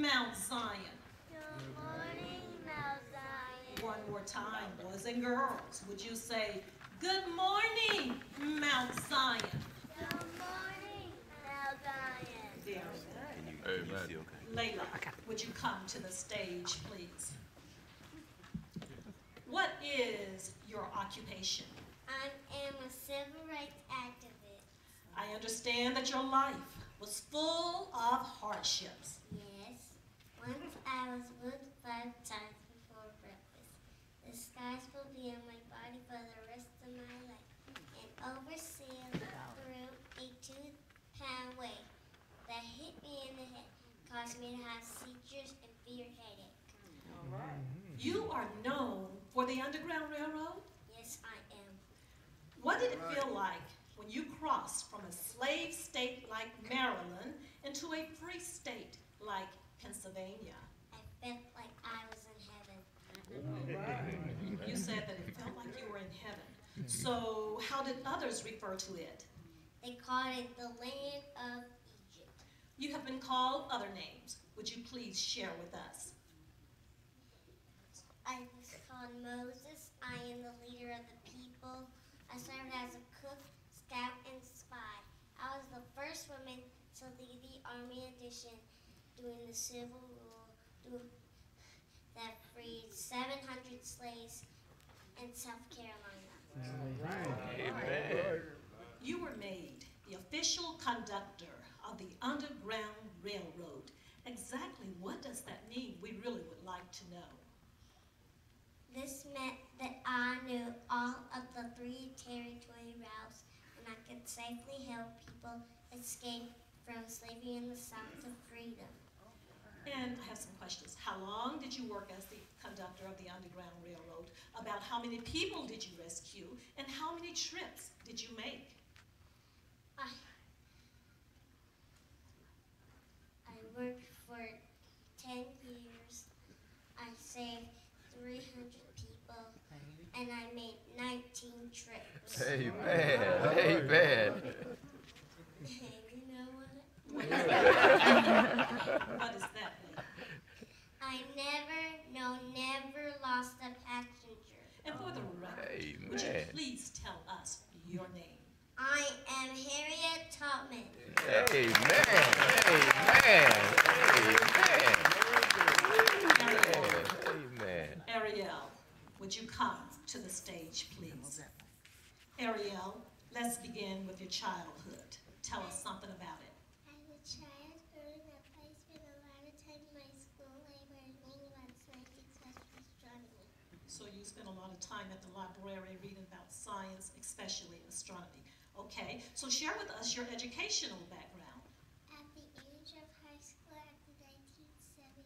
Mount Zion. Good morning, Mount Zion. One more time, boys and girls. Would you say, good morning, Mount Zion? Good morning, Mount Zion. Very good. Amen. Layla, would you come to the stage, please? What is your occupation? I am a civil rights activist. I understand that your life was full of hardships. Yes. Once I was wounded 5 times before breakfast. The scars will be on my body for the rest of my life. And overseas through a 2-pound weight that hit me in the head, caused me to have seizures and severe headache. All right. You are known for the Underground Railroad? Yes, I am. What did it feel like when you crossed from a slave state like Maryland into a free state like Pennsylvania? I felt like I was in heaven. Right. You said that it felt like you were in heaven. So how did others refer to it? They called it the land of Egypt. You have been called other names. Would you please share with us? I was called Moses. I am the leader of the people. I served as a cook, scout, and spy. I was the first woman to lead the Army Edition during the Civil War that freed 700 slaves in South Carolina. Amen. You were made the official conductor of the Underground Railroad. Exactly what does that mean? We really would like to know. This meant that I knew all of the 3 territory routes and I could safely help people escape from slavery in the South to freedom. And I have some questions. How long did you work as the conductor of the Underground Railroad? About how many people did you rescue? And how many trips did you make? I worked for 10 years. I saved 300 people, and I made 19 trips. Amen. Amen. You know what? What does that mean? I never lost a passenger. And for the record, would you Amen. please tell us your name? I am Harriet Tubman. Amen. Amen. Amen. Amen. Ariel, would you come to the stage, please? Ariel, let's begin with your childhood. Tell us something about it. As a child growing up, I spent a lot of time in my school library reading about science, especially astronomy. So you spent a lot of time at the library reading about science, especially astronomy. Okay, so share with us your educational background. At the age of high school, after 1970,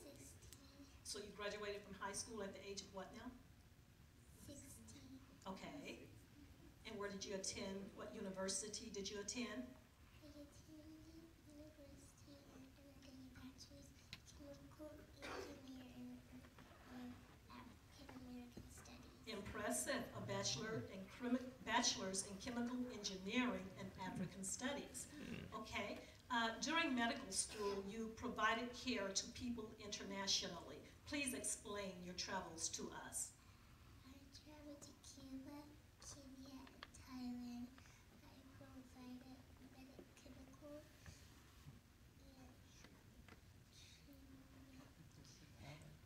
16. So you graduated from high school at the age of what now? 16. Okay. And where did you attend? What university did you attend? I attended university and I got a bachelor's chemical engineer in African American studies. Impressive. A bachelor's in chemical engineering and African studies. Okay. During medical school, you provided care to people internationally. Please explain your travels to us. I traveled to Cuba, Kenya, and Thailand. I provided medical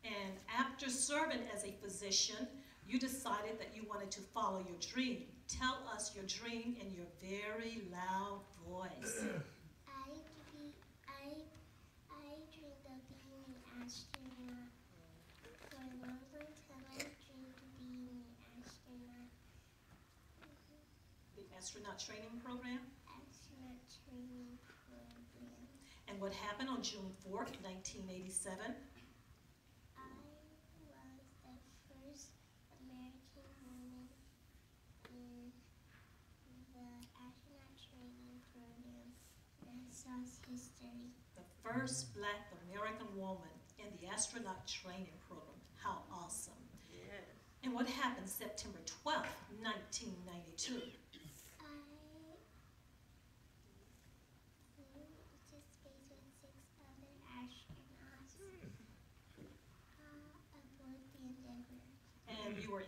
And after serving as a physician, you decided that you wanted to follow your dream. Tell us your dream in your very loud voice. I dreamed of being an astronaut. For a long time, I dreamed of being an astronaut. The astronaut training program. Astronaut training program. And what happened on June 4th, 1987? I was the first American woman in the astronaut training program in NASA's history. The first Black American woman in the astronaut training program. How awesome. Yes. And what happened September 12th, 1992? I flew to space with 6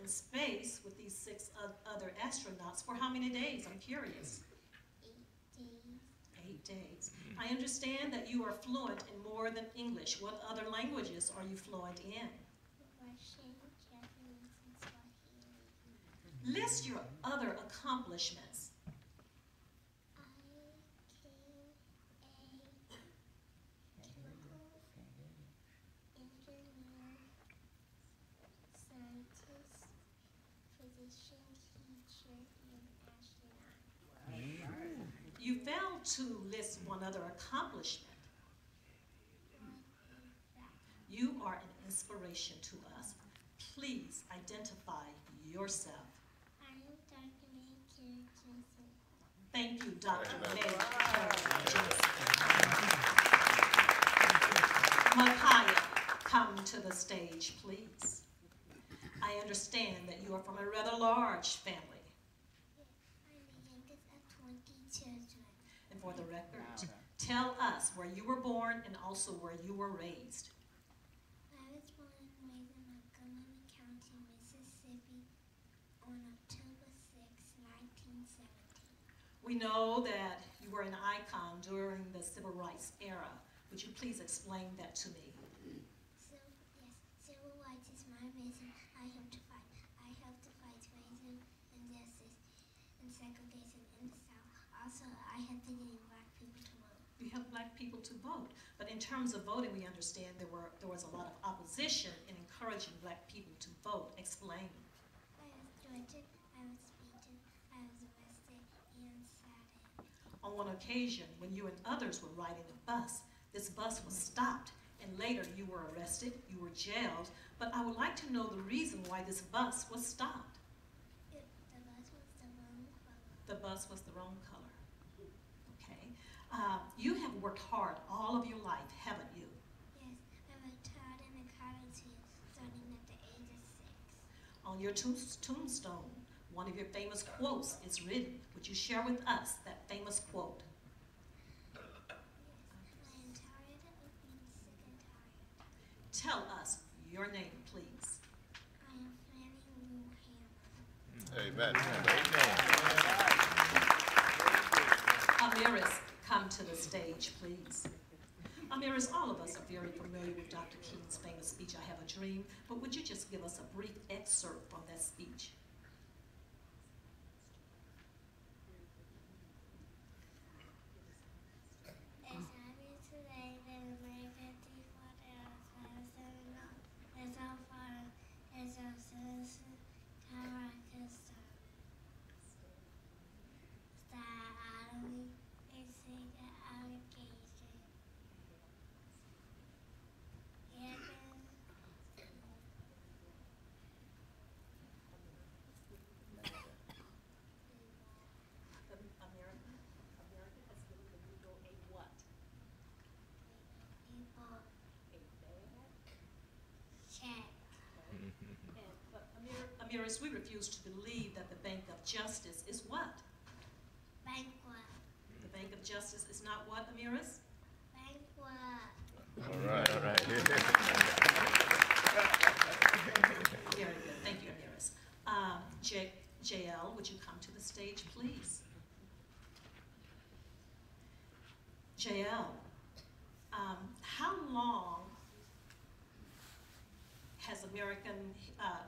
in space with these 6 other astronauts for how many days? I'm curious. 8 days. 8 days. I understand that you are fluent in more than English. What other languages are you fluent in? Russian, Japanese, and Swahili. List your other accomplishments. I became a chemical engineer, scientist, physician, teacher, and astronaut. You failed to list one other accomplishment. What is that? You are an inspiration to us. Please identify yourself. I'm Dr. May Carey Jensen. Thank you, Dr. May Carey Jensen. Micaiah, come to the stage, please. I understand that you are from a rather large family. I'm the youngest of 20 children. And for the record, tell us where you were born and also where you were raised. I was born and raised in Montgomery County, Mississippi on October 6, 1917. We know that you were an icon during the civil rights era. Would you please explain that to me? So, yes, civil rights is my reason I help to fight. I help to fight racism, injustice, and segregation in the South. Also, I help to get black people to vote. You help black people to vote. But in terms of voting, we understand there was a lot of opposition in encouraging black people to vote. Explain. I was tortured, I was beaten, I was arrested, and saddened. On one occasion, when you and others were riding a bus, this bus was stopped, and later you were arrested, you were jailed, but I would like to know the reason why this bus was stopped. The bus was the wrong color. The bus was the wrong color. Okay. You have worked hard all of your life, haven't you? Yes, I worked hard in the college here, starting at the age of 6. On your tombstone, one of your famous quotes is written. Would you share with us that famous quote? I am tired of being sick and tired. Tell us your name, please. I am Fanning Lou Hammer. Amen. Amiris, come to the stage, please. Amiris, all of us are very familiar with Dr. King's famous speech, I Have a Dream, but would you just give us a brief excerpt from that speech? It's happy today that America default as there's our father, there's our citizen, character, star army, is the allocation. America has given the Negro a what? People A bad? check. But Amiris, we refuse to believe that the Bank of Justice is what? Bankrupt. The Bank of Justice is not what, Amiris? Bankrupt. All right, all right. Very good, thank you, Amiris. JL, would you come to the stage, please? JL, how long has American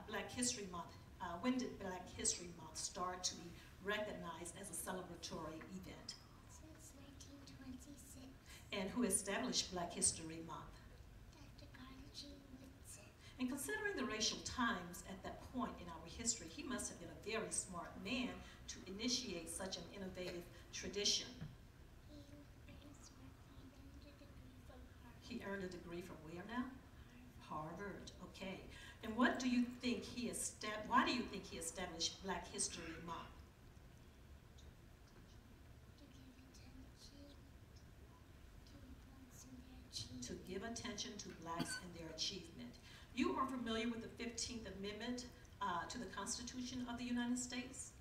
Black History Month, when did Black History Month start to be recognized as a celebratory event? Since 1926, And who established Black History Month? Dr. Carter G. Woodson. And considering the racial times at that point in our history, he must have been a very smart man to initiate such an innovative tradition. He earned a degree from where now? Harvard, okay. And what do you think why do you think he established Black History Month? To give attention to blacks and their achievement. You are familiar with the 15th Amendment to the Constitution of the United States?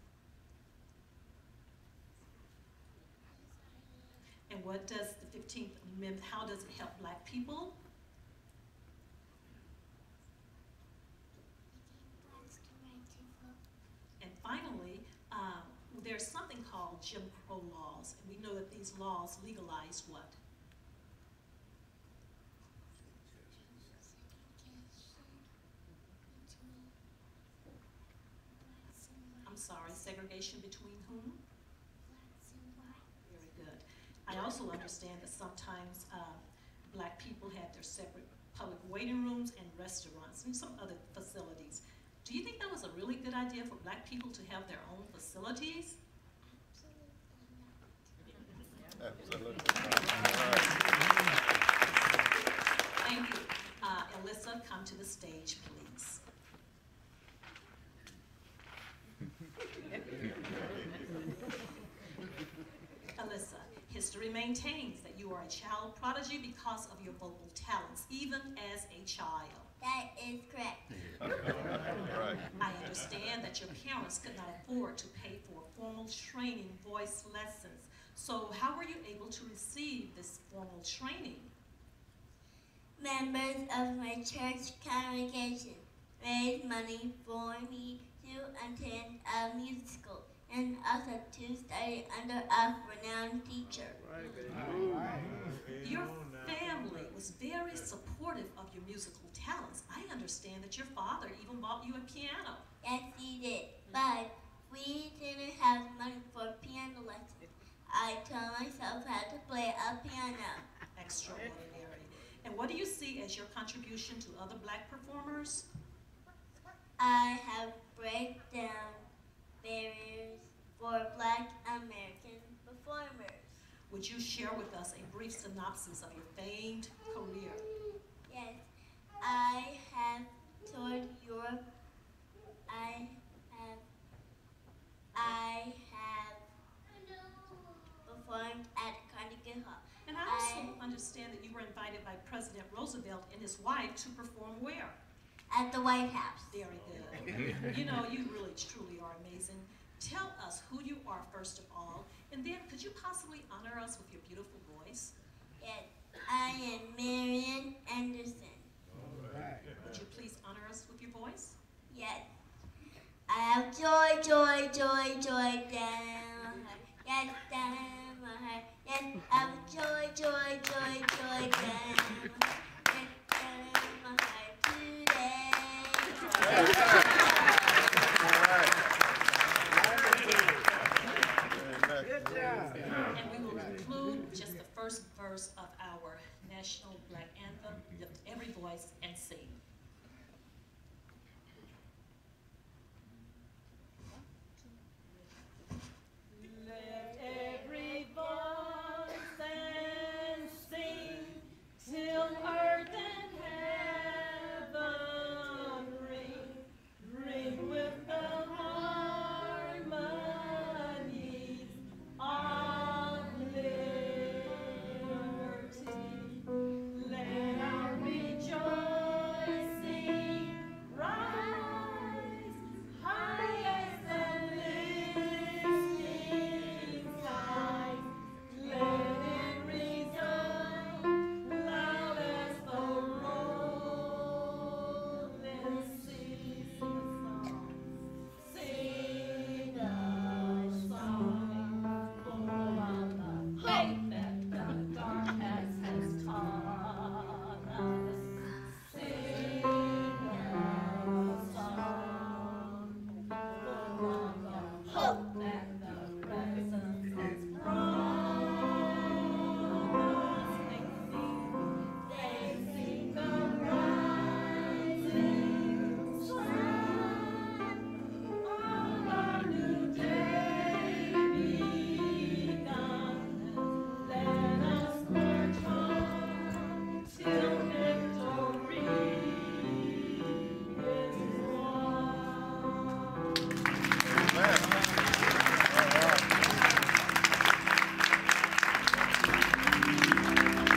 And what does the 15th Amendment, how does it help black people? Jim Crow laws, and we know that these laws legalized what? I'm sorry, segregation between whom? Very good. I also understand that sometimes black people had their separate public waiting rooms and restaurants and some other facilities. Do you think that was a really good idea for black people to have their own facilities? Absolutely. Thank you. Alyssa, come to the stage, please. Alyssa, history maintains that you are a child prodigy because of your vocal talents, even as a child. That is correct. Right. I understand that your parents could not afford to pay for formal training voice lessons. So how were you able to receive this formal training? Members of my church congregation raised money for me to attend a musical and also to study under a renowned teacher. Your family was very supportive of your musical talents. I understand that your father even bought you a piano. Yes, he did, but we didn't have money for piano lessons. I taught myself how to play a piano. Extraordinary. And what do you see as your contribution to other black performers? I have breakdown barriers for Black American performers. Would you share with us a brief synopsis of your famed career? Yes, I have toured Europe. I have performed at Carnegie Hall. And I also understand that you were invited by President Roosevelt and his wife to perform where? At the White House. Very good. You know, you really, truly are amazing. Tell us who you are, first of all, and then could you possibly honor us with your beautiful voice? Yes, I am Marian Anderson. Would you please honor us with your voice? Yes. I have joy, joy, joy, joy down my heart. Yes, down my heart. Yes, I have joy, joy, joy, joy down my heart. Yes, down my heart today. And we will conclude just the first verse of our National Black Anthem. Lift every voice and sing.